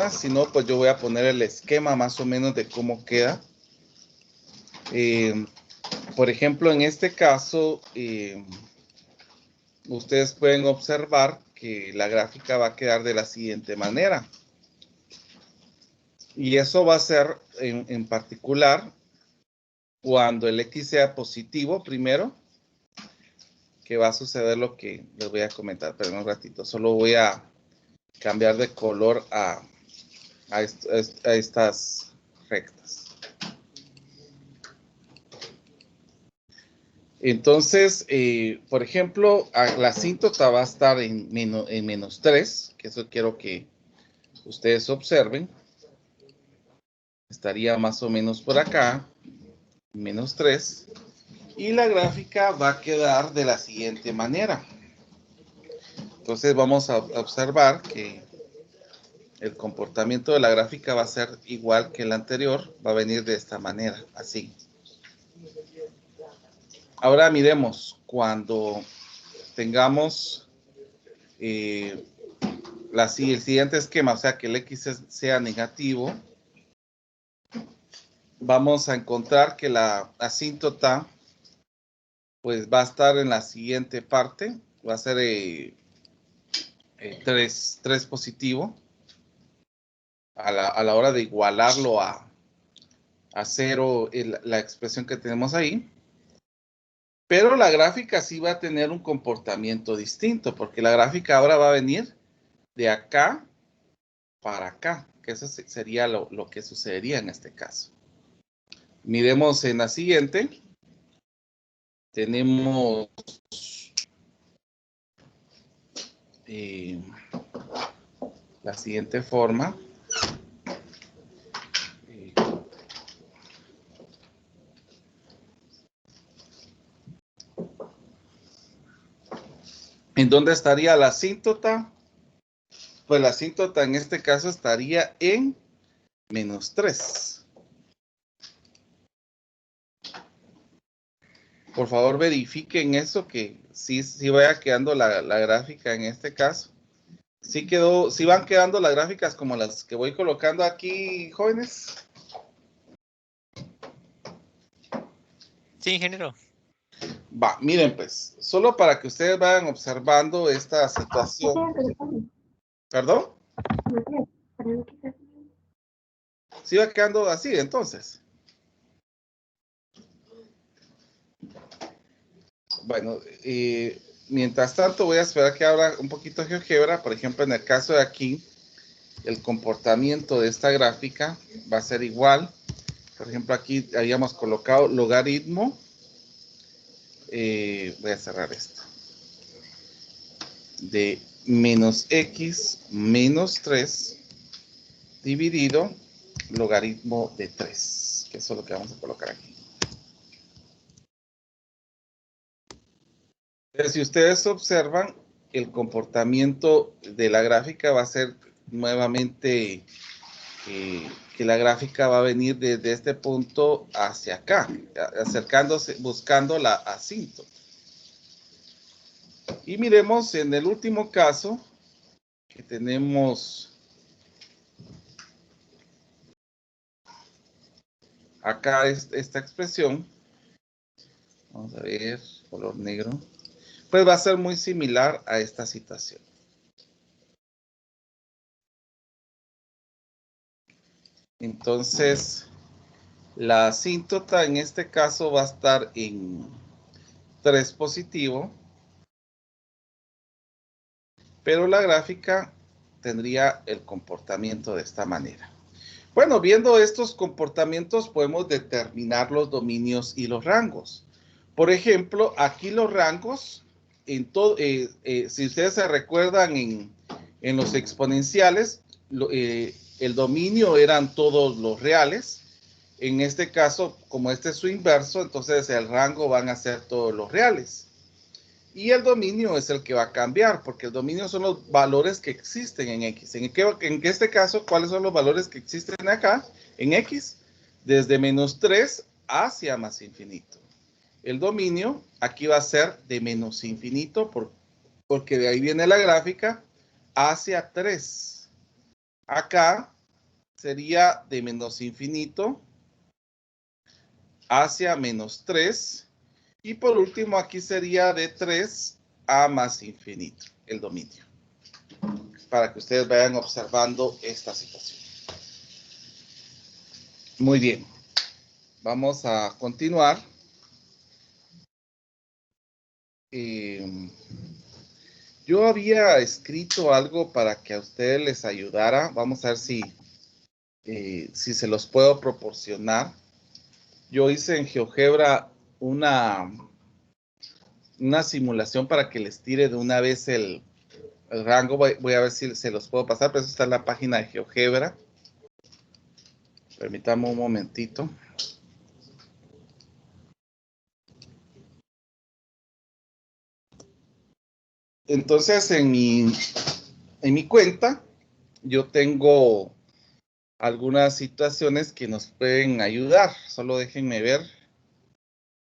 Si no, pues yo voy a poner el esquema más o menos de cómo queda. Por ejemplo, en este caso, ustedes pueden observar que la gráfica va a quedar de la siguiente manera. Y eso va a ser en particular cuando el X sea positivo primero, que va a suceder lo que les voy a comentar, pero en un ratito. Solo voy a cambiar de color a estas rectas. Entonces, por ejemplo, la asíntota va a estar en menos 3, que eso quiero que ustedes observen. Estaría más o menos por acá, menos 3. Y la gráfica va a quedar de la siguiente manera. Entonces vamos a observar que el comportamiento de la gráfica va a ser igual que el anterior. Va a venir de esta manera, así. Ahora miremos cuando tengamos el siguiente esquema, o sea que el X sea negativo. Vamos a encontrar que la asíntota pues va a estar en la siguiente parte. Va a ser 3 positivo. A la hora de igualarlo a 0, la expresión que tenemos ahí. Pero la gráfica sí va a tener un comportamiento distinto, porque la gráfica ahora va a venir de acá para acá, que eso sería lo que sucedería en este caso. Miremos en la siguiente. Tenemos la siguiente forma. ¿En dónde estaría la asíntota? Pues la asíntota en este caso estaría en menos 3. Por favor, verifiquen eso, que sí vaya quedando la gráfica en este caso. Sí van quedando las gráficas como las que voy colocando aquí, jóvenes. Sí, ingeniero. Va, miren pues, solo para que ustedes vayan observando esta situación. ¿Perdón? Sí va quedando así, entonces. Bueno, mientras tanto voy a esperar que abra un poquito de GeoGebra. Por ejemplo, en el caso de aquí, el comportamiento de esta gráfica va a ser igual. Por ejemplo, aquí habíamos colocado logaritmo. Voy a cerrar esto. De menos x menos 3 dividido logaritmo de 3, que eso es lo que vamos a colocar aquí. Pero si ustedes observan, el comportamiento de la gráfica va a ser nuevamente que la gráfica va a venir desde este punto hacia acá, acercándose, buscando la asíntota. Y miremos en el último caso que tenemos acá esta expresión. Vamos a ver, color negro. Pues va a ser muy similar a esta situación. Entonces, la asíntota en este caso va a estar en 3 positivo, pero la gráfica tendría el comportamiento de esta manera. Bueno, viendo estos comportamientos podemos determinar los dominios y los rangos. Por ejemplo, aquí los rangos, si ustedes se recuerdan en los exponenciales, el dominio eran todos los reales. En este caso, como este es su inverso, entonces el rango van a ser todos los reales. Y el dominio es el que va a cambiar, porque el dominio son los valores que existen en X. En este caso, ¿cuáles son los valores que existen acá en X? Desde menos 3 hacia más infinito. El dominio aquí va a ser de menos infinito, porque de ahí viene la gráfica, hacia 3. Acá sería de menos infinito hacia menos 3. Y por último, aquí sería de 3 a más infinito, el dominio. Para que ustedes vayan observando esta situación. Muy bien. Vamos a continuar. Yo había escrito algo para que a ustedes les ayudara. Vamos a ver si se los puedo proporcionar. Yo hice en GeoGebra una simulación para que les tire de una vez el rango. Voy a ver si se los puedo pasar, pero eso está en la página de GeoGebra. Permítame un momentito. Entonces, en mi cuenta, yo tengo algunas situaciones que nos pueden ayudar. Solo déjenme ver.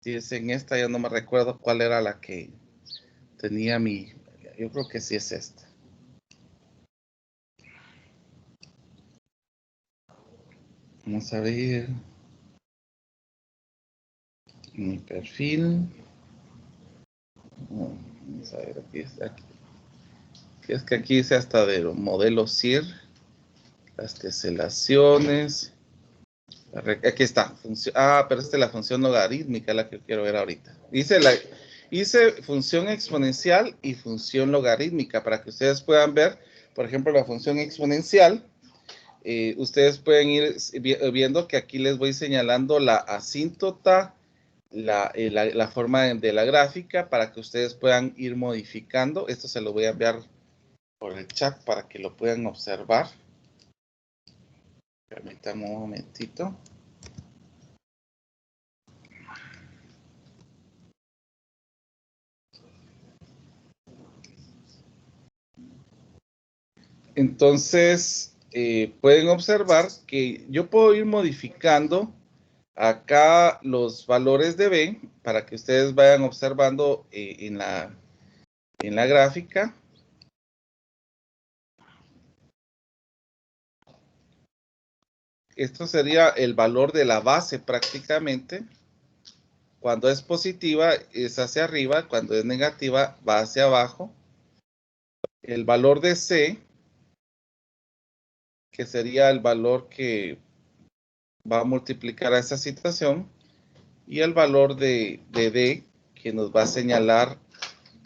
Si es en esta, ya no me recuerdo cuál era la que tenía yo creo que sí es esta. Vamos a ver. Mi perfil. Vamos a ver, aquí está. Es que aquí dice hasta de los modelos CIR. Las teselaciones. Aquí está. Pero esta es la función logarítmica, la que quiero ver ahorita. Hice función exponencial y función logarítmica para que ustedes puedan ver, por ejemplo, la función exponencial. Ustedes pueden ir viendo que aquí les voy señalando la asíntota, la forma de la gráfica para que ustedes puedan ir modificando. Esto se lo voy a enviar por el chat para que lo puedan observar. Permítanme un momentito. Entonces, pueden observar que yo puedo ir modificando acá los valores de B para que ustedes vayan observando en la gráfica. Esto sería el valor de la base prácticamente. Cuando es positiva es hacia arriba, cuando es negativa va hacia abajo. El valor de C, que sería el valor que va a multiplicar a esa situación, y el valor de D, que nos va a señalar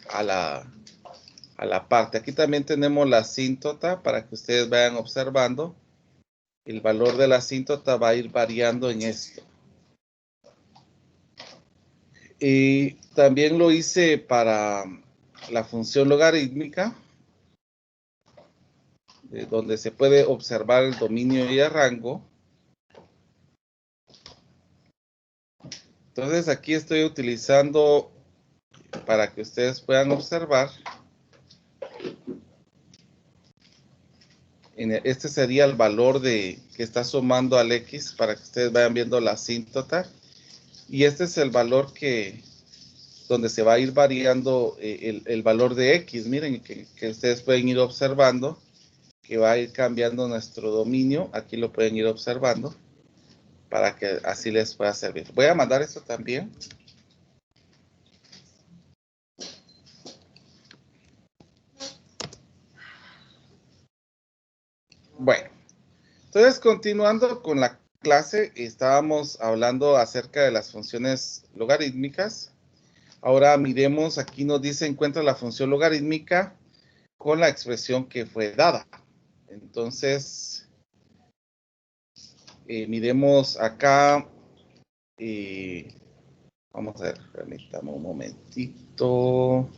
a la parte. Aquí también tenemos la asíntota para que ustedes vayan observando. El valor de la asíntota va a ir variando en esto. Y también lo hice para la función logarítmica, donde se puede observar el dominio y el rango. Entonces aquí estoy utilizando para que ustedes puedan observar. Este sería el valor que está sumando al X para que ustedes vayan viendo la asíntota. Y este es el valor donde se va a ir variando el valor de X. Miren que ustedes pueden ir observando que va a ir cambiando nuestro dominio. Aquí lo pueden ir observando para que así les pueda servir. Voy a mandar esto también. Bueno, entonces continuando con la clase, estábamos hablando acerca de las funciones logarítmicas. Ahora miremos, aquí nos dice encuentra la función logarítmica con la expresión que fue dada. Entonces, miremos acá. Vamos a ver, permítame un momentito.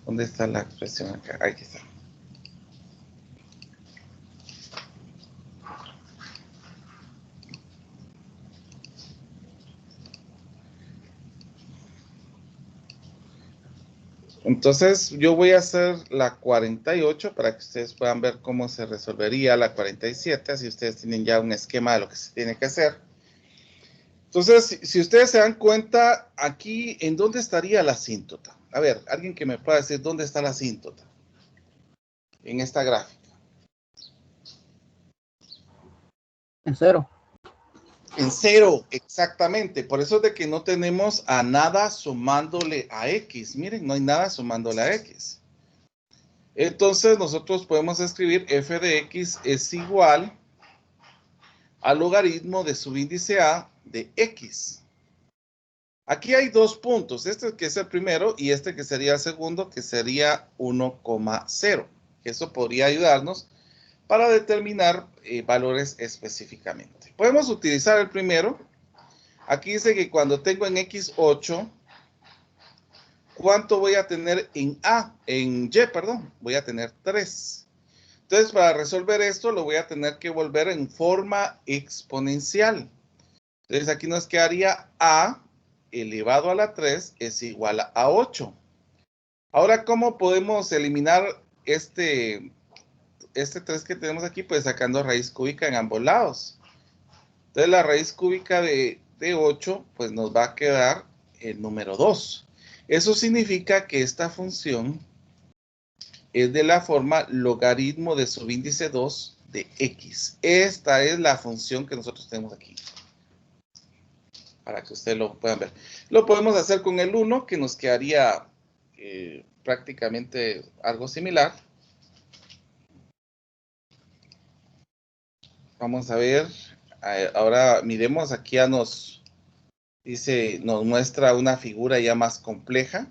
¿Dónde está la expresión acá? Aquí está. Entonces, yo voy a hacer la 48 para que ustedes puedan ver cómo se resolvería la 47, así ustedes tienen ya un esquema de lo que se tiene que hacer. Entonces, si ustedes se dan cuenta, aquí, ¿en dónde estaría la asíntota? A ver, alguien que me pueda decir dónde está la asíntota en esta gráfica. En cero. En cero, exactamente. Por eso es de que no tenemos a nada sumándole a X. Miren, no hay nada sumándole a X. Entonces nosotros podemos escribir f de X es igual al logaritmo de subíndice A de X. Aquí hay dos puntos, este que es el primero y este que sería el segundo, que sería 1,0. Eso podría ayudarnos para determinar valores específicamente. Podemos utilizar el primero. Aquí dice que cuando tengo en X8, ¿cuánto voy a tener en Y, perdón? Voy a tener 3. Entonces, para resolver esto, lo voy a tener que volver en forma exponencial. Entonces, aquí nos quedaría A elevado a la 3 es igual a 8. Ahora, ¿cómo podemos eliminar este 3 que tenemos aquí? Pues sacando raíz cúbica en ambos lados. Entonces, la raíz cúbica de 8, pues nos va a quedar el número 2. Eso significa que esta función es de la forma logaritmo de subíndice 2 de X. Esta es la función que nosotros tenemos aquí. Para que ustedes lo puedan ver. Lo podemos hacer con el 1, que nos quedaría prácticamente algo similar. Vamos a ver. Ahora miremos, aquí ya nos muestra una figura ya más compleja.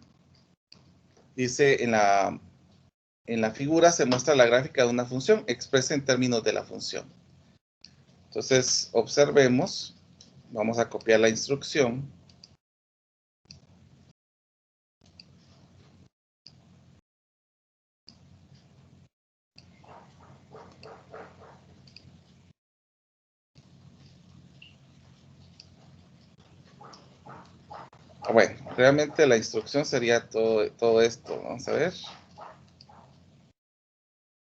Dice en la figura se muestra la gráfica de una función expresa en términos de la función. Entonces, observemos. Vamos a copiar la instrucción. Bueno, realmente la instrucción sería todo esto. Vamos a ver.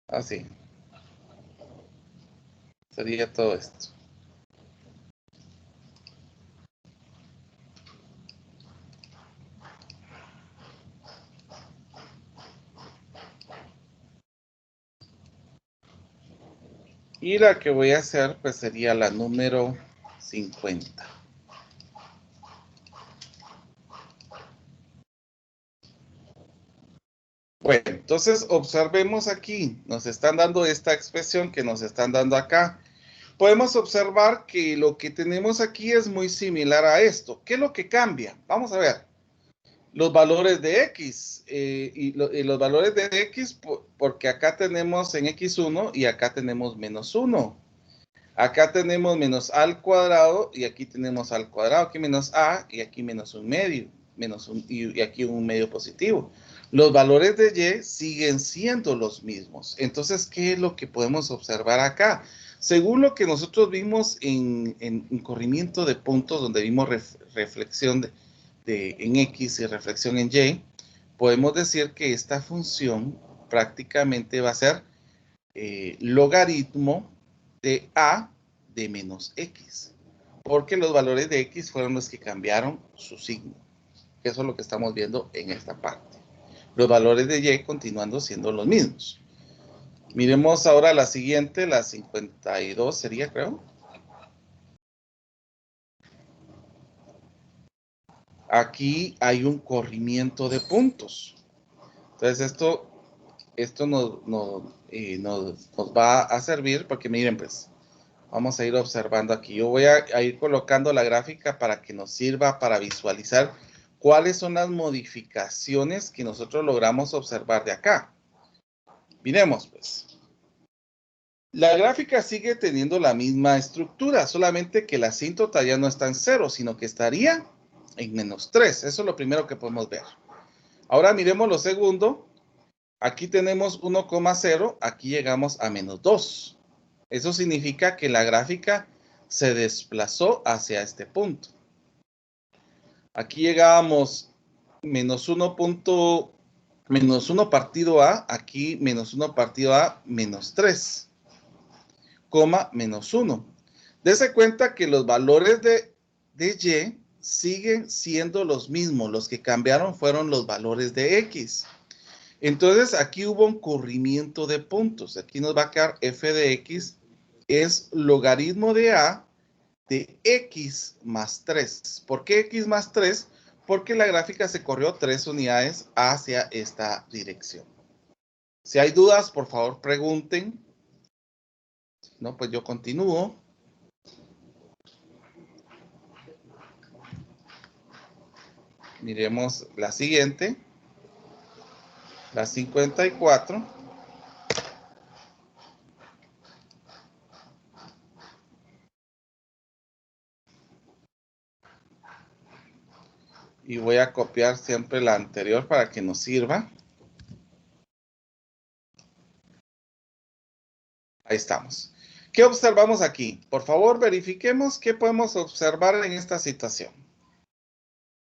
Así. Sería todo esto. Y la que voy a hacer, pues sería la número 50. Bueno, entonces observemos aquí. Nos están dando esta expresión que nos están dando acá. Podemos observar que lo que tenemos aquí es muy similar a esto. ¿Qué es lo que cambia? Vamos a ver. Los valores de X. Y los valores de X, porque acá tenemos en X1 y acá tenemos menos 1. Acá tenemos menos A al cuadrado y aquí tenemos A al cuadrado. Aquí menos A y aquí menos un medio. Y aquí un medio positivo. Los valores de Y siguen siendo los mismos. Entonces, ¿qué es lo que podemos observar acá? Según lo que nosotros vimos en corrimiento de puntos, donde vimos reflexión en X y reflexión en Y, podemos decir que esta función prácticamente va a ser logaritmo de A de menos X, porque los valores de X fueron los que cambiaron su signo. Eso es lo que estamos viendo en esta parte. Los valores de Y continuando siendo los mismos. Miremos ahora la siguiente, la 52 sería, creo. Aquí hay un corrimiento de puntos. Entonces esto nos va a servir porque miren pues, vamos a ir observando aquí. Yo voy a ir colocando la gráfica para que nos sirva para visualizar cuáles son las modificaciones que nosotros logramos observar de acá. Miremos pues. La gráfica sigue teniendo la misma estructura, solamente que la asíntota ya no está en 0, sino que estaría en menos 3. Eso es lo primero que podemos ver. Ahora miremos lo segundo. Aquí tenemos 1,0, aquí llegamos a menos 2. Eso significa que la gráfica se desplazó hacia este punto. Aquí llegábamos menos 1 partido A, aquí menos 1 partido A, menos 3, menos 1. Dese cuenta que los valores de Y siguen siendo los mismos. Los que cambiaron fueron los valores de X. Entonces, aquí hubo un corrimiento de puntos. Aquí nos va a quedar f de X es logaritmo de A de X más 3. ¿Por qué X más 3? Porque la gráfica se corrió 3 unidades hacia esta dirección. Si hay dudas, por favor, pregunten. No, pues yo continúo. Miremos la siguiente. La 54. Y voy a copiar siempre la anterior para que nos sirva. Ahí estamos. ¿Qué observamos aquí? Por favor, verifiquemos qué podemos observar en esta situación.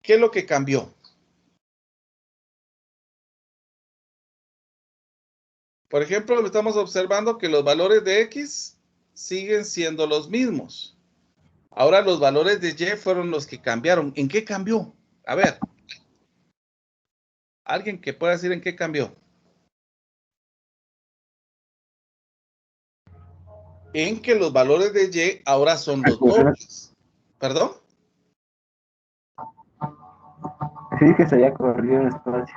¿Qué es lo que cambió? Por ejemplo, estamos observando que los valores de X siguen siendo los mismos. Ahora los valores de Y fueron los que cambiaron. ¿En qué cambió? A ver. ¿Alguien que pueda decir en qué cambió? En que los valores de Y ahora son los dobles. ¿Perdón? Sí, que se haya corrido el espacio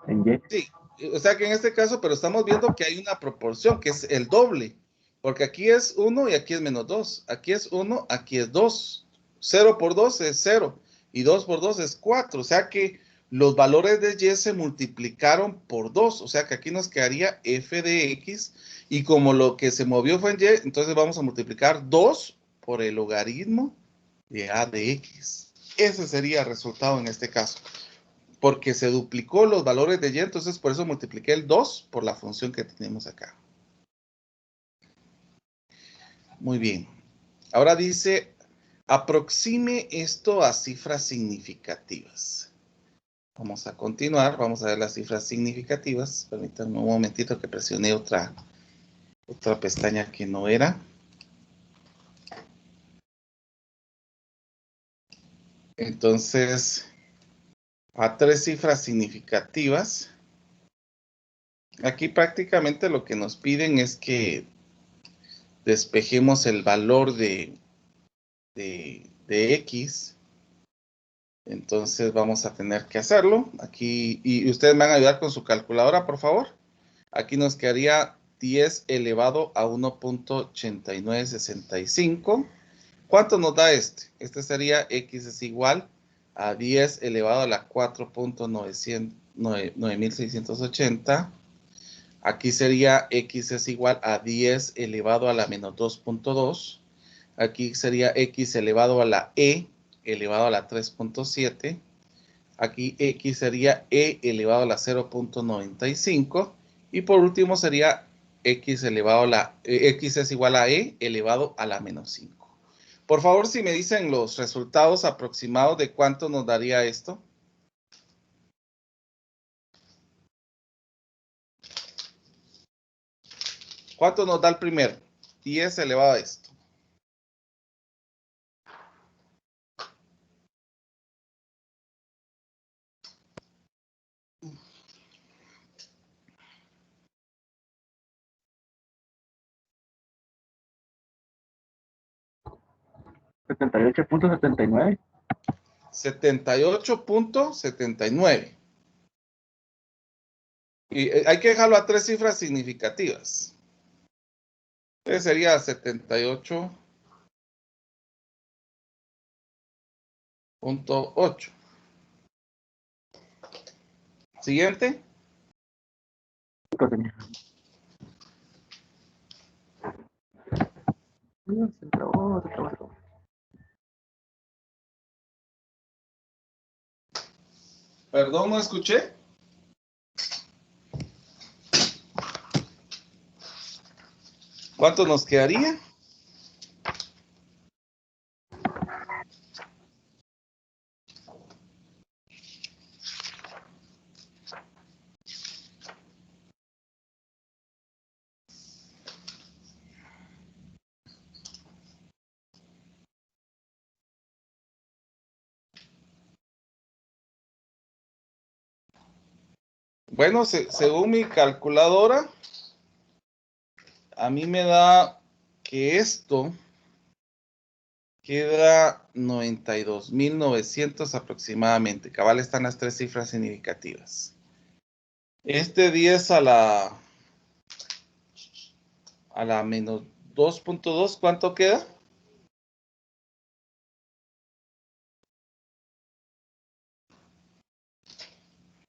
en Y. Sí, o sea que en este caso, pero estamos viendo que hay una proporción, que es el doble. Porque aquí es 1 y aquí es menos 2. Aquí es 1, aquí es 2. 0 por 2 es 0. Y 2 por 2 es 4. O sea que los valores de Y se multiplicaron por 2. O sea que aquí nos quedaría f de X. Y como lo que se movió fue en Y, entonces vamos a multiplicar 2 por el logaritmo de A de X. Ese sería el resultado en este caso. Porque se duplicó los valores de Y, entonces por eso multipliqué el 2 por la función que tenemos acá. Muy bien. Ahora dice, aproxime esto a cifras significativas. Vamos a continuar, vamos a ver las cifras significativas. Permítanme un momentito que presioné otra pestaña que no era. Entonces, a 3 cifras significativas. Aquí prácticamente lo que nos piden es que despejemos el valor de X. Entonces vamos a tener que hacerlo. Aquí, y ustedes me van a ayudar con su calculadora, por favor. Aquí nos quedaría 10 elevado a 1.8965. ¿Cuánto nos da este? Este sería X es igual a 10 elevado a la 4.9680. Aquí sería X es igual a 10 elevado a la menos 2.2. Aquí sería X elevado a la E elevado a la 3.7. Aquí X sería E elevado a la 0.95. Y por último sería X elevado a la X es igual a E elevado a la menos 5. Por favor, si me dicen los resultados aproximados de cuánto nos daría esto. ¿Cuánto nos da el primero? 10 elevado a esto. ¿78.79? 78.79. Y hay que dejarlo a 3 cifras significativas. Entonces sería 78.8. Siguiente. Perdón, no escuché. ¿Cuánto nos quedaría? Bueno, según mi calculadora, a mí me da que esto queda 92.900 aproximadamente. Cabal están las tres cifras significativas. Este 10 a la menos 2.2, ¿cuánto queda?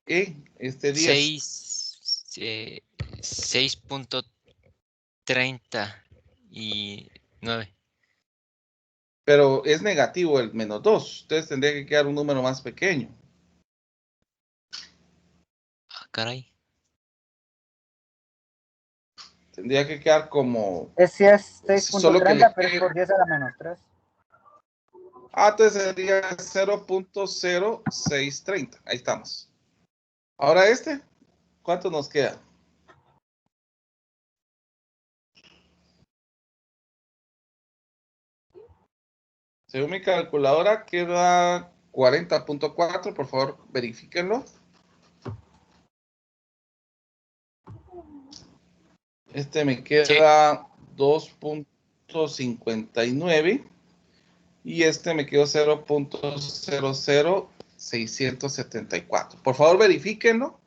Este 10. 6.39. Pero es negativo el menos 2. Entonces tendría que quedar un número más pequeño. Ah, caray. Tendría que quedar como... Sí es Solo que 6.30, le pero es quede... por 10 a la menos 3. Entonces sería 0.0630. Ahí estamos. Ahora este, ¿cuánto nos queda? Según mi calculadora queda 40.4. Por favor, verifíquenlo. Este me queda 2.59 y este me quedó 0.00674. Por favor, verifíquenlo.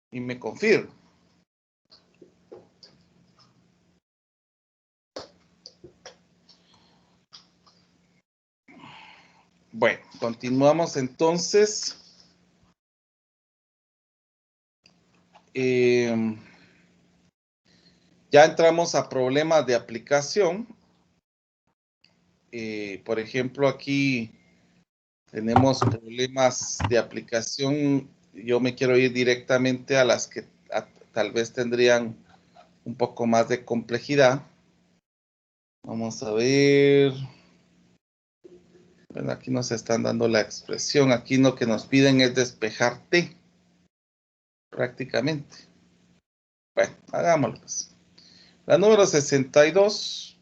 Y me confirmo. Bueno, continuamos entonces. Ya entramos a problemas de aplicación. Por ejemplo, aquí tenemos problemas de aplicación. Yo me quiero ir directamente a las que tal vez tendrían un poco más de complejidad. Vamos a ver. Bueno, aquí nos están dando la expresión. Aquí lo que nos piden es despejar T, prácticamente. Bueno, hagámoslo pues. La número 62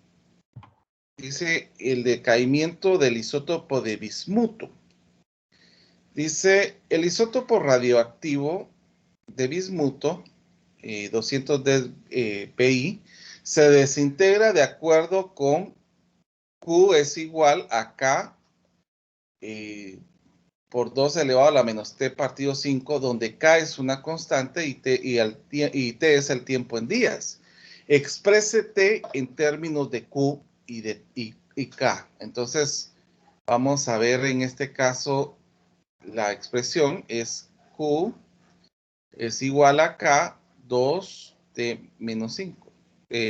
dice el decaimiento del isótopo de bismuto. Dice el isótopo radioactivo de bismuto, 200 dpi, se desintegra de acuerdo con Q es igual a K por 2 elevado a la menos T partido 5, donde K es una constante y T es el tiempo en días. Exprese T en términos de Q y K. Entonces, vamos a ver en este caso, la expresión es Q es igual a K 2T menos 5,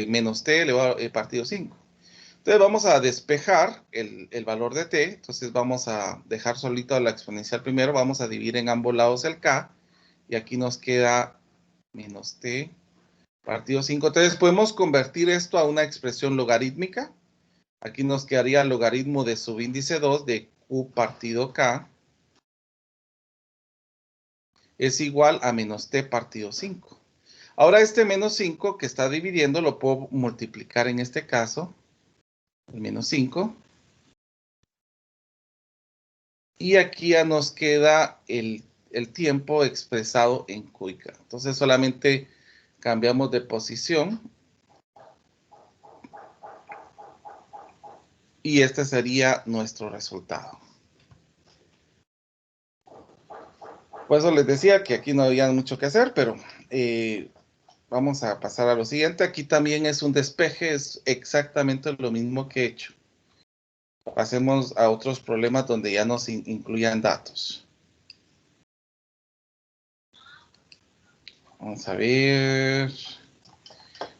menos T elevado partido 5. Entonces vamos a despejar el valor de T. Entonces vamos a dejar solito la exponencial primero. Vamos a dividir en ambos lados el K. Y aquí nos queda menos T partido 5. Entonces podemos convertir esto a una expresión logarítmica. Aquí nos quedaría el logaritmo de subíndice 2 de Q partido K es igual a menos T partido 5. Ahora este menos 5 que está dividiendo lo puedo multiplicar en este caso. El menos 5. Y aquí ya nos queda el tiempo expresado en Q y K. Entonces solamente cambiamos de posición. Y este sería nuestro resultado. Por eso les decía que aquí no había mucho que hacer, pero vamos a pasar a lo siguiente. Aquí también es un despeje, es exactamente lo mismo que he hecho. Pasemos a otros problemas donde ya nos incluyan datos. Vamos a ver.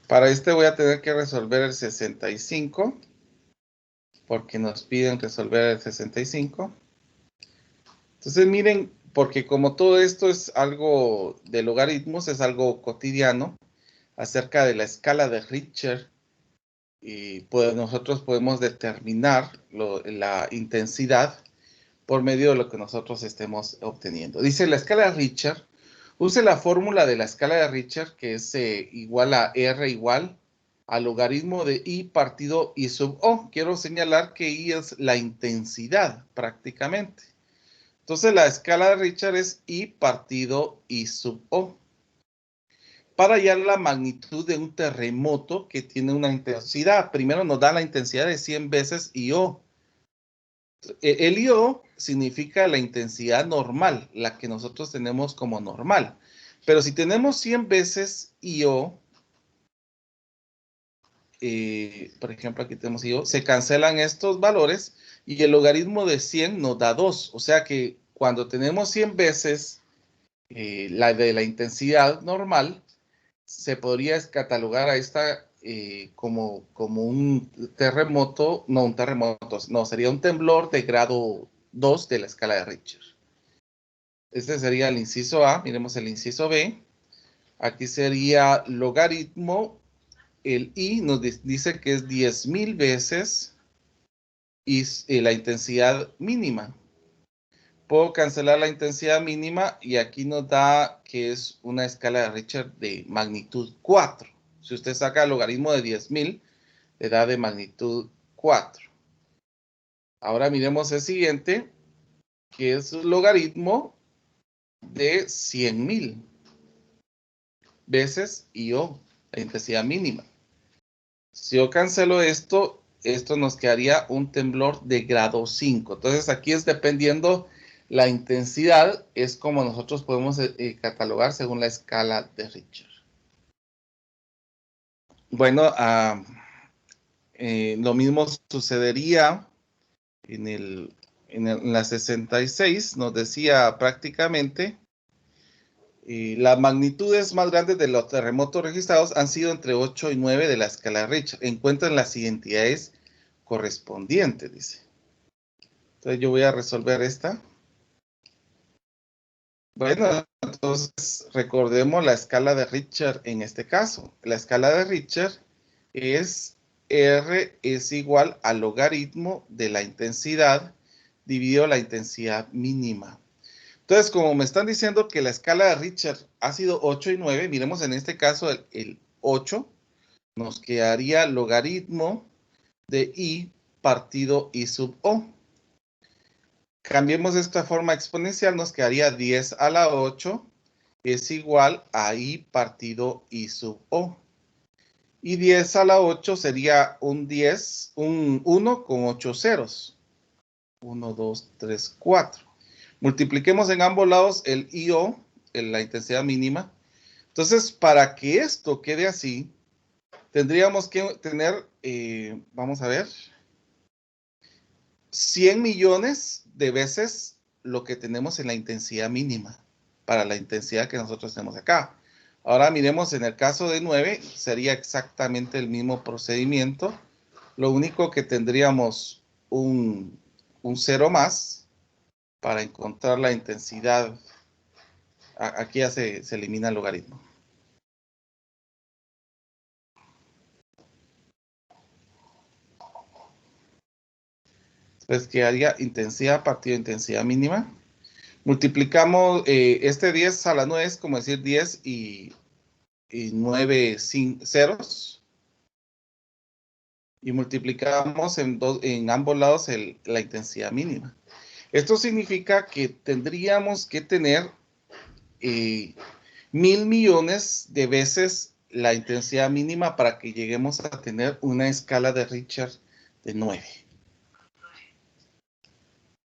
Para este voy a tener que resolver el 65. Porque nos piden resolver el 65. Entonces miren, porque como todo esto es algo de logaritmos, es algo cotidiano, acerca de la escala de Richter, y pues nosotros podemos determinar la intensidad por medio de lo que nosotros estemos obteniendo. Dice la escala de Richter, use la fórmula de la escala de Richter, que es igual a R igual al logaritmo de I partido I sub O. Quiero señalar que I es la intensidad prácticamente. Entonces la escala de Richter es I partido I sub O. para hallar la magnitud de un terremoto que tiene una intensidad. Primero nos da la intensidad de 100 veces IO. El IO significa la intensidad normal, la que nosotros tenemos como normal. Pero si tenemos 100 veces IO, por ejemplo, aquí tenemos IO, se cancelan estos valores y el logaritmo de 100 nos da 2. O sea que cuando tenemos 100 veces la de la intensidad normal, se podría catalogar a esta como un terremoto, no un terremoto, no, sería un temblor de grado 2 de la escala de Richter. Este sería el inciso A, miremos el inciso B. Aquí sería logaritmo, el I nos dice que es 10,000 veces y la intensidad mínima. Puedo cancelar la intensidad mínima y aquí nos da que es una escala de Richter de magnitud 4. Si usted saca el logaritmo de 10,000, le da de magnitud 4. Ahora miremos el siguiente, que es el logaritmo de 100,000 veces IO, la intensidad mínima. Si yo cancelo esto, esto nos quedaría un temblor de grado 5. Entonces aquí es dependiendo la intensidad, es como nosotros podemos catalogar según la escala de Richter. Bueno, lo mismo sucedería en la 66, nos decía prácticamente, las magnitudes más grandes de los terremotos registrados han sido entre 8 y 9 de la escala de Richter. Encuentran las identidades correspondientes, dice. Entonces yo voy a resolver esta. Bueno, entonces recordemos la escala de Richter en este caso. La escala de Richter es R es igual al logaritmo de la intensidad dividido la intensidad mínima. Entonces, como me están diciendo que la escala de Richter ha sido 8 y 9, miremos en este caso el 8, nos quedaría logaritmo de I partido I sub O. Cambiemos esta forma exponencial, nos quedaría 10 a la 8 es igual a I partido I sub O. Y 10 a la 8 sería un 1 con 8 ceros. 1, 2, 3, 4. Multipliquemos en ambos lados el IO, la intensidad mínima. Entonces, para que esto quede así, tendríamos que tener, vamos a ver, 100 millones de veces lo que tenemos en la intensidad mínima, para la intensidad que nosotros tenemos acá. Ahora miremos en el caso de 9, sería exactamente el mismo procedimiento. Lo único que tendríamos un 0 más para encontrar la intensidad. Aquí ya se elimina el logaritmo. Entonces quedaría intensidad partido intensidad mínima. Multiplicamos este 10 a la 9 es como decir 10 y 9 ceros. Y multiplicamos en ambos lados la intensidad mínima. Esto significa que tendríamos que tener 1,000 millones de veces la intensidad mínima para que lleguemos a tener una escala de Richter de 9.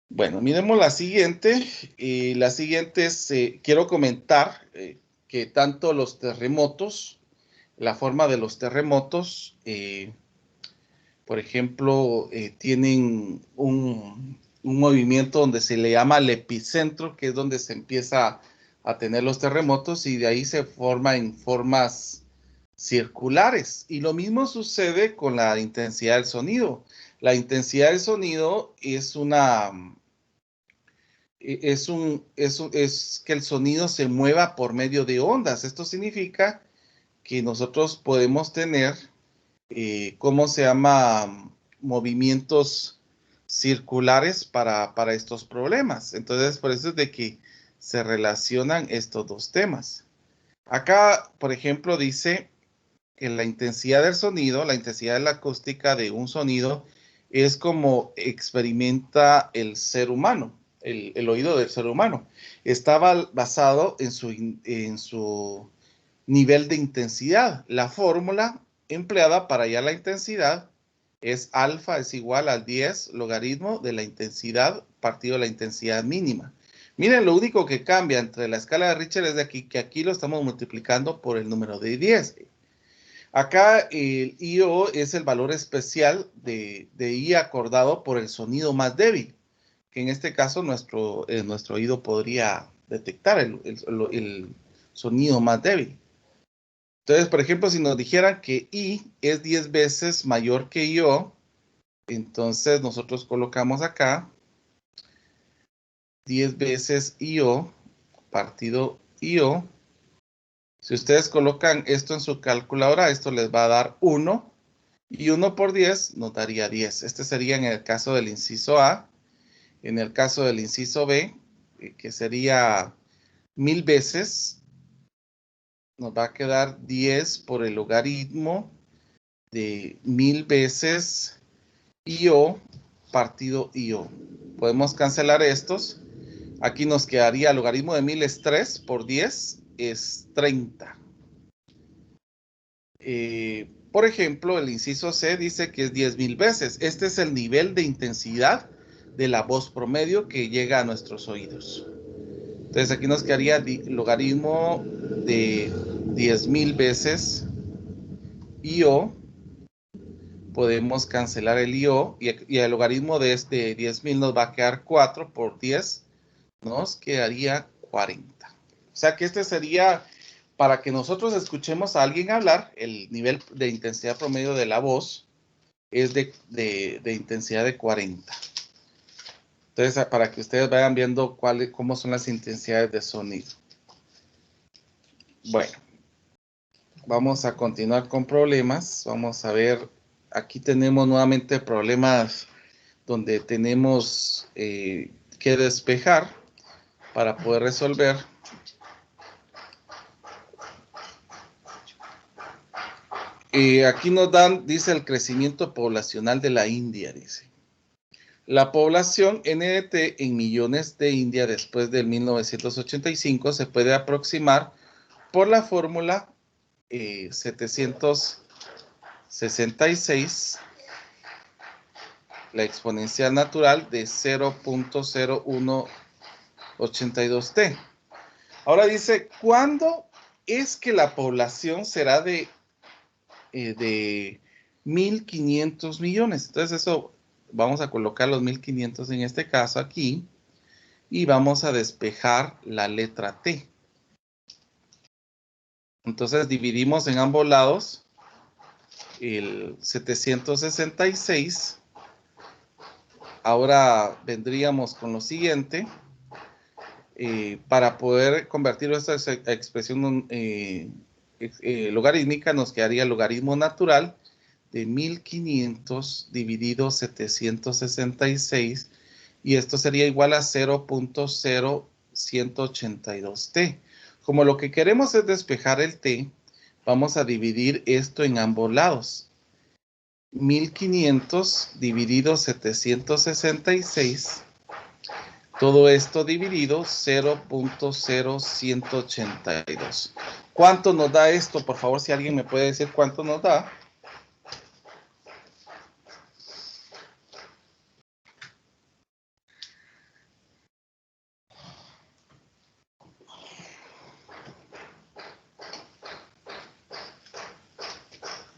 Bueno, miremos la siguiente. La siguiente es, quiero comentar que tanto los terremotos, la forma de los terremotos, por ejemplo, tienen un movimiento donde se le llama el epicentro, que es donde se empieza a tener los terremotos y de ahí se forma en formas circulares. Y lo mismo sucede con la intensidad del sonido. La intensidad del sonido es que el sonido se mueva por medio de ondas. Esto significa que nosotros podemos tener, ¿cómo se llama? Movimientos circulares para estos problemas. Entonces, por eso es de que se relacionan estos dos temas. Acá, por ejemplo, dice que la intensidad del sonido, la intensidad de la acústica de un sonido, es como experimenta el ser humano, el oído del ser humano. Estaba basado en su nivel de intensidad. La fórmula empleada para hallar la intensidad es alfa es igual al 10 logaritmo de la intensidad partido de la intensidad mínima. Miren, lo único que cambia entre la escala de Richter es de aquí, que aquí lo estamos multiplicando por el número de 10. Acá el IO es el valor especial de I acordado por el sonido más débil, que en este caso nuestro oído podría detectar el sonido más débil. Entonces, por ejemplo, si nos dijeran que I es 10 veces mayor que IO, entonces nosotros colocamos acá 10 veces IO partido IO. Si ustedes colocan esto en su calculadora, esto les va a dar 1. Y 1 por 10 nos daría 10. Este sería en el caso del inciso A. En el caso del inciso B, que sería 1000 veces, nos va a quedar 10 por el logaritmo de 1000 veces IO partido IO. Podemos cancelar estos. Aquí nos quedaría el logaritmo de 1000 es 3 por 10 es 30. Por ejemplo, el inciso C dice que es 10,000 veces. Este es el nivel de intensidad de la voz promedio que llega a nuestros oídos. Entonces aquí nos quedaría logaritmo de 10,000 veces IO. Podemos cancelar el IO y el logaritmo de este 10,000 nos va a quedar 4 por 10. Nos quedaría 40. O sea que este sería, para que nosotros escuchemos a alguien hablar, el nivel de intensidad promedio de la voz es de intensidad de 40. Entonces, para que ustedes vayan viendo cómo son las intensidades de sonido. Bueno, vamos a continuar con problemas. Vamos a ver, aquí tenemos nuevamente problemas donde tenemos que despejar para poder resolver. Aquí nos dan, dice, el crecimiento poblacional de la India, dice. La población NDT en millones de India después del 1985 se puede aproximar por la fórmula 766, la exponencial natural de 0.0182t. Ahora dice, ¿cuándo es que la población será de 1.500 millones? Entonces eso, vamos a colocar los 1.500 en este caso aquí y vamos a despejar la letra T. Entonces dividimos en ambos lados el 766. Ahora vendríamos con lo siguiente. Para poder convertir esta expresión logarítmica, nos quedaría el logaritmo natural de 1.500 dividido 766, y esto sería igual a 0.0182t. Como lo que queremos es despejar el t, vamos a dividir esto en ambos lados. 1.500 dividido 766, todo esto dividido 0.0182. ¿Cuánto nos da esto? Por favor, si alguien me puede decir cuánto nos da.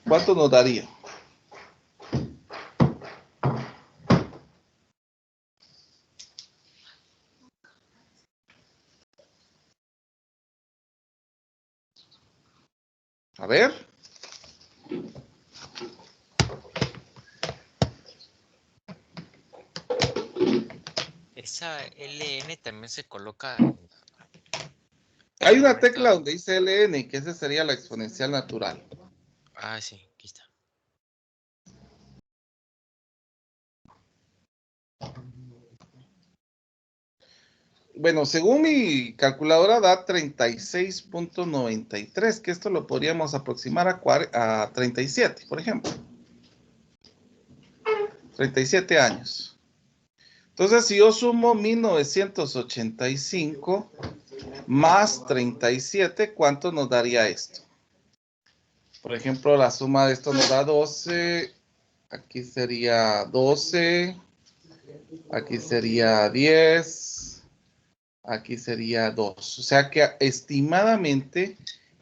¿Cuánto nos daría? A ver. Esa LN también se coloca. Hay una tecla donde dice LN, que esa sería la exponencial natural. Ah, sí, aquí está. Bueno, según mi calculadora da 36.93, que esto lo podríamos aproximar a 37, por ejemplo. 37 años. Entonces, si yo sumo 1985 más 37, ¿cuánto nos daría esto? Por ejemplo, la suma de esto nos da 12. Aquí sería 12. Aquí sería 10. Aquí sería 2. O sea que estimadamente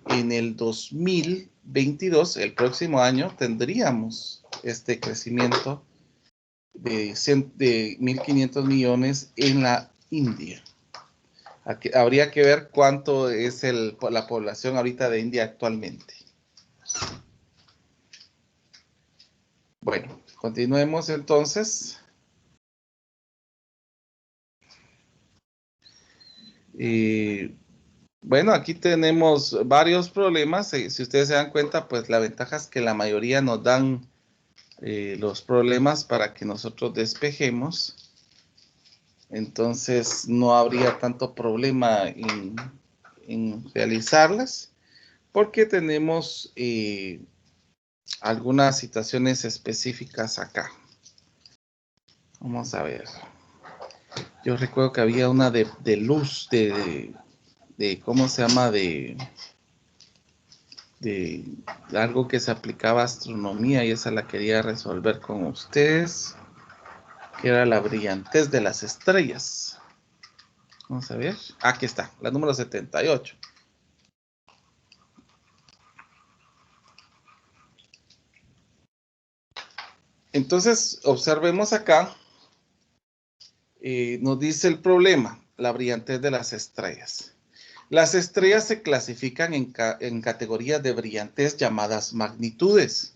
en el 2022, el próximo año, tendríamos este crecimiento de 1.500 millones en la India. Aquí, habría que ver cuánto es la población ahorita de India actualmente. Bueno, continuemos entonces. Bueno, aquí tenemos varios problemas. Si ustedes se dan cuenta, pues la ventaja es que la mayoría nos dan los problemas para que nosotros despejemos. Entonces no habría tanto problema en realizarlas porque tenemos algunas situaciones específicas acá. Vamos a ver. Yo recuerdo que había una de luz, de ¿cómo se llama? De algo que se aplicaba a astronomía y esa la quería resolver con ustedes, que era la brillantez de las estrellas. Vamos a ver. Aquí está, la número 78. Entonces, observemos acá. Nos dice el problema, la brillantez de las estrellas. Las estrellas se clasifican en categorías de brillantez llamadas magnitudes.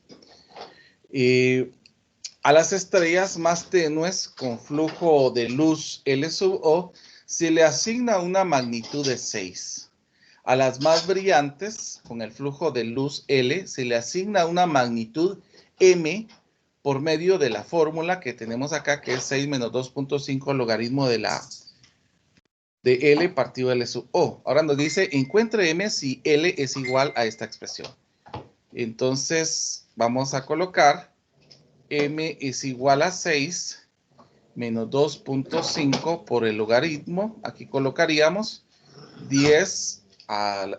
A las estrellas más tenues con flujo de luz L sub O se le asigna una magnitud de 6. A las más brillantes con el flujo de luz L se le asigna una magnitud M por medio de la fórmula que tenemos acá, que es 6 menos 2.5 logaritmo de L partido L sub O. Ahora nos dice, encuentre M si L es igual a esta expresión. Entonces, vamos a colocar M es igual a 6 menos 2.5 por el logaritmo. Aquí colocaríamos 10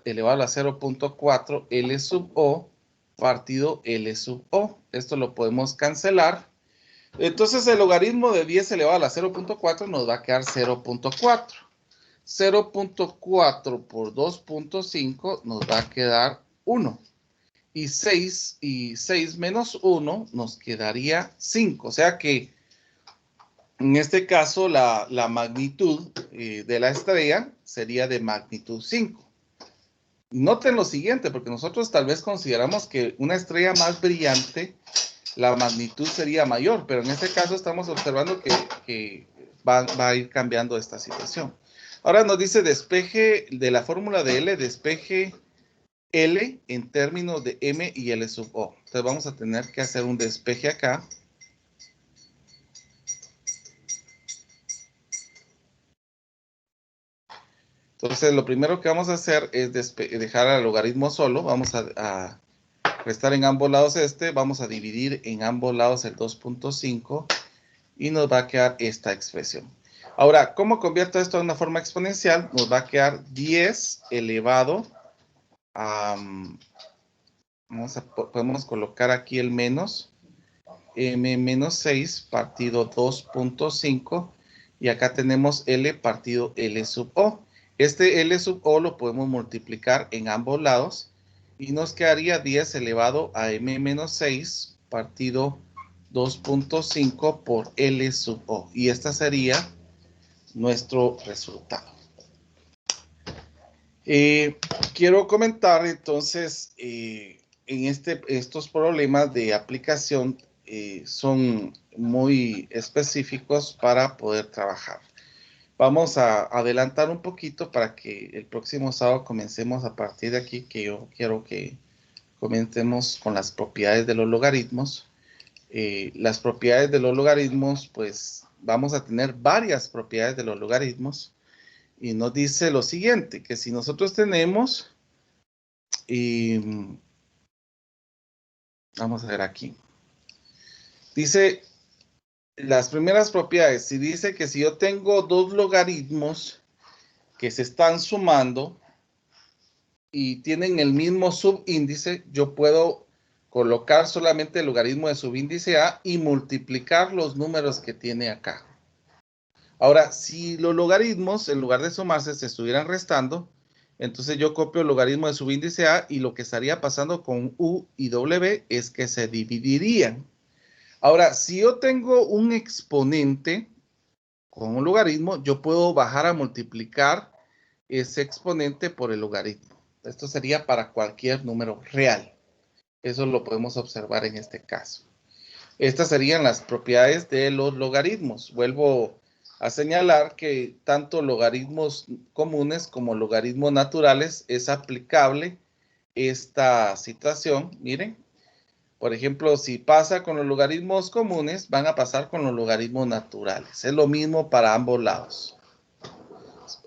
elevado a 0.4 L sub O partido L sub O. Esto lo podemos cancelar. Entonces el logaritmo de 10 elevado a la 0.4 nos va a quedar 0.4. 0.4 por 2.5 nos va a quedar 1. Y 6 menos 1 nos quedaría 5. O sea que en este caso la magnitud de la estrella sería de magnitud 5. Noten lo siguiente, porque nosotros tal vez consideramos que una estrella más brillante, la magnitud sería mayor, pero en este caso estamos observando que va a ir cambiando esta situación. Ahora nos dice despeje de la fórmula de L, despeje L en términos de M y L sub O. Entonces vamos a tener que hacer un despeje acá. Entonces lo primero que vamos a hacer es dejar al logaritmo solo. Vamos a restar en ambos lados vamos a dividir en ambos lados el 2.5 y nos va a quedar esta expresión. Ahora, ¿cómo convierto esto a una forma exponencial? Nos va a quedar 10 elevado a... podemos colocar aquí el menos, M menos 6 partido 2.5 y acá tenemos L partido L sub O. Este L sub O lo podemos multiplicar en ambos lados y nos quedaría 10 elevado a M menos 6 partido 2.5 por L sub O. Y esta sería nuestro resultado. Quiero comentar entonces, en estos problemas de aplicación son muy específicos para poder trabajar. Vamos a adelantar un poquito para que el próximo sábado comencemos a partir de aquí, que yo quiero que comencemos con las propiedades de los logaritmos. Las propiedades de los logaritmos, pues vamos a tener varias propiedades de los logaritmos. Y nos dice lo siguiente, que si nosotros tenemos, vamos a ver aquí, dice las primeras propiedades, si dice que si yo tengo dos logaritmos que se están sumando y tienen el mismo subíndice, yo puedo colocar solamente el logaritmo de subíndice A y multiplicar los números que tiene acá. Ahora, si los logaritmos, en lugar de sumarse, se estuvieran restando, entonces yo copio el logaritmo de subíndice A y lo que estaría pasando con U y W es que se dividirían. Ahora, si yo tengo un exponente con un logaritmo, yo puedo bajar a multiplicar ese exponente por el logaritmo. Esto sería para cualquier número real. Eso lo podemos observar en este caso. Estas serían las propiedades de los logaritmos. Vuelvo a señalar que tanto logaritmos comunes como logaritmos naturales es aplicable esta situación. Miren, por ejemplo, si pasa con los logaritmos comunes, van a pasar con los logaritmos naturales. Es lo mismo para ambos lados.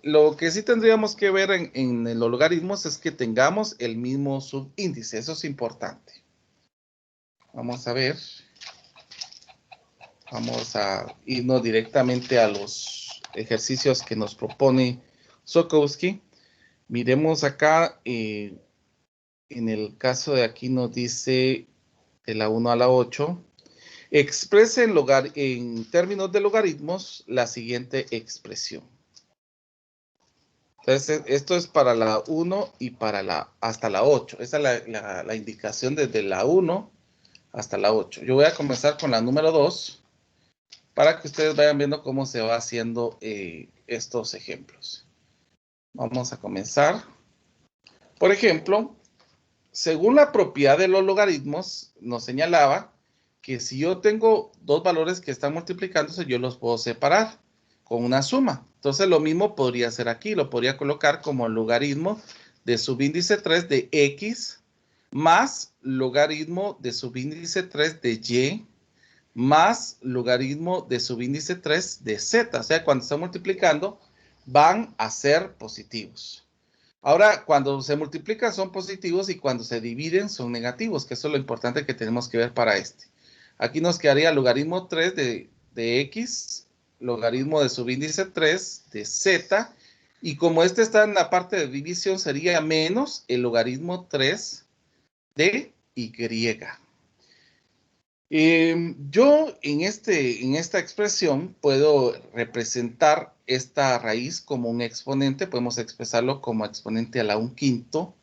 Lo que sí tendríamos que ver en los logaritmos es que tengamos el mismo subíndice. Eso es importante. Vamos a ver. Vamos a irnos directamente a los ejercicios que nos propone Sokowski. Miremos acá, en el caso de aquí nos dice de la 1 a la 8. Exprese en términos de logaritmos la siguiente expresión. Entonces, esto es para la 1 y para hasta la 8. Esa es la indicación desde la 1 hasta la 8. Yo voy a comenzar con la número 2 para que ustedes vayan viendo cómo se va haciendo estos ejemplos. Vamos a comenzar. Por ejemplo, según la propiedad de los logaritmos, nos señalaba que si yo tengo dos valores que están multiplicándose, yo los puedo separar con una suma. Entonces, lo mismo podría hacer aquí. Lo podría colocar como logaritmo de subíndice 3 de X más logaritmo de subíndice 3 de Y más logaritmo de subíndice 3 de Z. O sea, cuando están multiplicando, van a ser positivos. Ahora, cuando se multiplican son positivos y cuando se dividen son negativos, que eso es lo importante que tenemos que ver para este. Aquí nos quedaría logaritmo 3 de X, logaritmo de subíndice 3 de Z, y como este está en la parte de división, sería menos el logaritmo 3 de Y. Yo en esta expresión puedo representar esta raíz como un exponente, podemos expresarlo como exponente a la 1/5,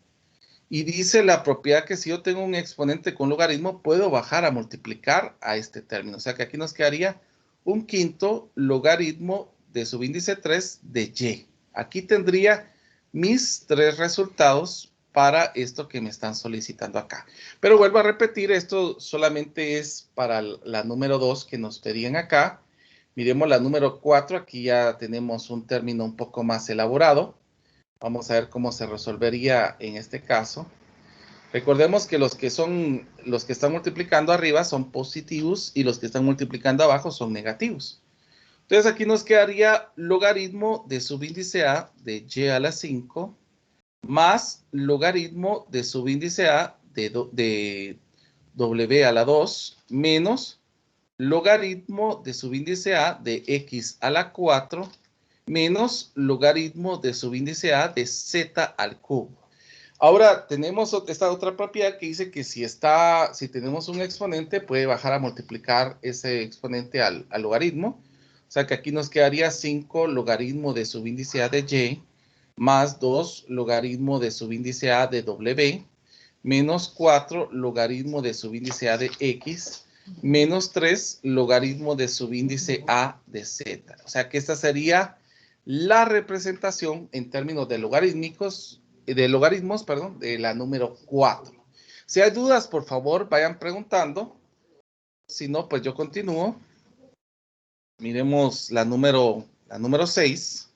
y dice la propiedad que si yo tengo un exponente con logaritmo, puedo bajar a multiplicar a este término. O sea que aquí nos quedaría 1/5 logaritmo de subíndice 3 de Y. Aquí tendría mis tres resultados para esto que me están solicitando acá. Pero vuelvo a repetir, esto solamente es para la número 2 que nos pedían acá. Miremos la número 4, aquí ya tenemos un término un poco más elaborado. Vamos a ver cómo se resolvería en este caso. Recordemos que los que están multiplicando arriba son positivos y los que están multiplicando abajo son negativos. Entonces aquí nos quedaría logaritmo de subíndice A de Y a la 5 más logaritmo de subíndice A de W a la 2 menos logaritmo de subíndice A de X a la 4 menos logaritmo de subíndice A de Z al cubo. Ahora tenemos esta otra propiedad que dice que si tenemos un exponente puede bajar a multiplicar ese exponente al logaritmo. O sea que aquí nos quedaría 5 logaritmo de subíndice A de Y más 2 logaritmo de subíndice A de W menos 4 logaritmo de subíndice A de X menos 3 logaritmo de subíndice A de Z. O sea que esta sería la representación en términos de logarítmos, de la número 4. Si hay dudas, por favor, vayan preguntando. Si no, pues yo continúo. Miremos la número 6.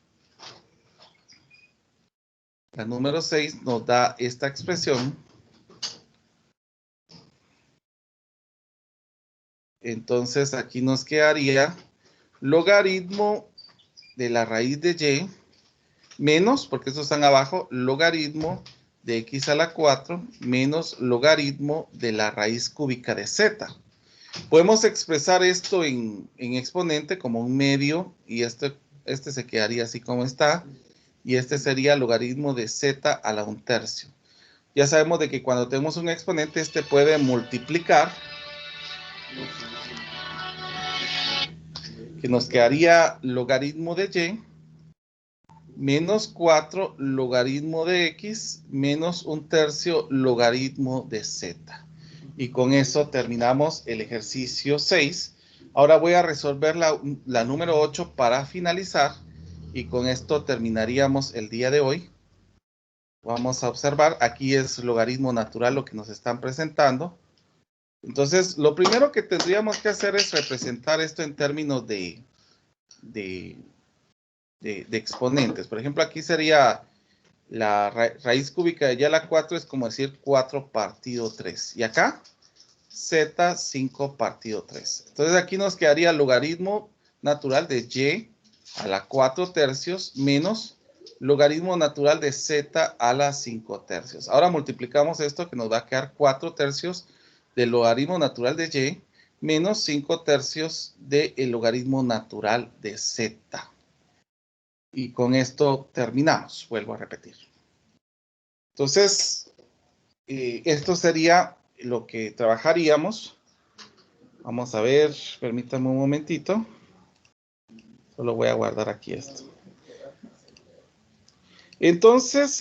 La número 6 nos da esta expresión. Entonces, aquí nos quedaría logaritmo de la raíz de Y menos, porque estos están abajo, logaritmo de X a la 4 menos logaritmo de la raíz cúbica de Z. Podemos expresar esto en exponente como un medio y este se quedaría así como está y este sería logaritmo de Z a la 1/3. Ya sabemos de que cuando tenemos un exponente, este puede multiplicar, que nos quedaría logaritmo de y menos 4 logaritmo de x menos 1/3 logaritmo de z. Y con eso terminamos el ejercicio 6. Ahora voy a resolver la número 8 para finalizar. Y con esto terminaríamos el día de hoy. Vamos a observar, aquí es logaritmo natural lo que nos están presentando. Entonces, lo primero que tendríamos que hacer es representar esto en términos de exponentes. Por ejemplo, aquí sería la raíz cúbica de y a la 4 es como decir 4 partido 3. Y acá, z 5 partido 3. Entonces, aquí nos quedaría el logaritmo natural de y a la 4/3 menos logaritmo natural de z a la 5/3. Ahora multiplicamos esto que nos va a quedar 4/3 del logaritmo natural de y menos 5/3 del logaritmo natural de z. Y con esto terminamos. Vuelvo a repetir. Entonces, esto sería lo que trabajaríamos. Vamos a ver, permítanme un momentito. Solo voy a guardar aquí esto. Entonces,